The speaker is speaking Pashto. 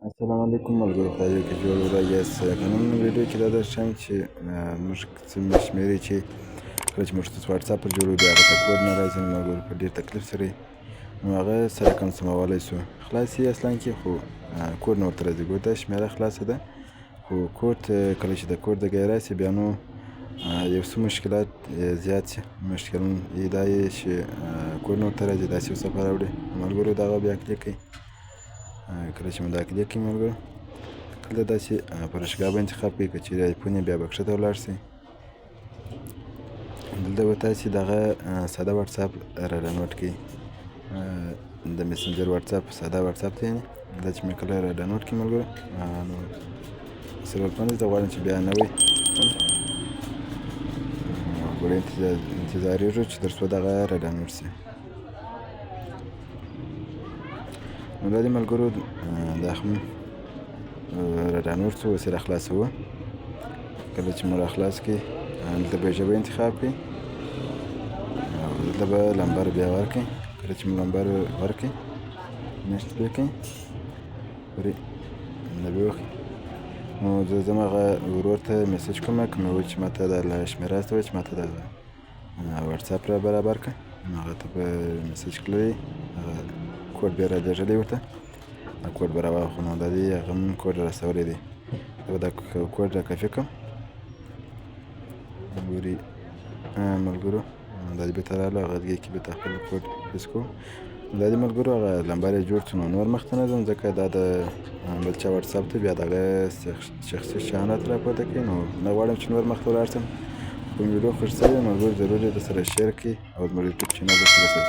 السلام علیکم ملګرو خدای کې جوړ یاست په نن ویډیو کې دا درښیم چې موږ څومره شمېرې چې کله چې موږ تاسو واتساپ پر جوړوو بیا هغه ته کوډ نه راځي نو ملګرو په ډېر تکلیف سره یې نو هغه سره کنسومولی سو خلاص یې اصلا کې خو کوډ نه ورته راځي ګوره دا شمېره خلاصه ده خو کوډ کله چې د کوډ ځای راسي بیا نو یو څه مشکلات زیات سي مشکلونه دا یې چې کوډ نه ورته راځي داسې یو صفحه راوړي ملګرو دغه بیا کلیک کوئ کله چې مو دا کلیک کړئ ملګرو دلته داسې فرشګاه به انتخاب کړئ که چیرې آیفون یې بیا به ښکته ولاړ شئ دلته به تاسې دغه ساده واتساپ را ډاونلوډ کړئ د میسنجر واتساپ ساده واتساپ ته یعنې دا چې مې کله را ډاونلوډ کړئ ملګرو نو سرورپاندې زه غواړم چې بیا نوی ګوره انتظاریږو چې تر څو دغه را ډاونلوډ شي نو دا دې ملګرو دا هم را ډاونلوډ شو اوس یې راخلاصوو کله چې مو راخلاص کړئ دلته به ژبه انتخاب کړئ او دلته به نمبر بیا ورکړئ کله چې مو نمبر ورکړئ نیکسټ پرې کړئ ورې دا به وښي نو زه ځم هغه ورور ته میسج کوم که مې وویل چې ماته دا شمېره استوي چې ماته دا واتساپ را برابر کړه نو هغه ته به میسج کړی هغه کوډ بیا را لېږلی ورته دا کوډ به راواخلو نو دا دې هغه هم کوډ را رسولی دی زه به دا کوډ را کاپي کړم ګورئ ملګرو دا دې بېرته راغله هغه دې کې بېرته خپل کوډ پیسټ کوو دا دې ملګرو هغه نمبر یې جوړ شو نو نور مخته نه ځم ځکه دا د بل چا واتساپ ته بیا د هغه شخصي شیانات راپورته کوي نو نه غواړم چې نور مخته ولاړ شم کوم ویډیو خوښ شوی ملګرو ضرور یې درسره شیر کړئ او زموږ یوټیوب چینل ورسره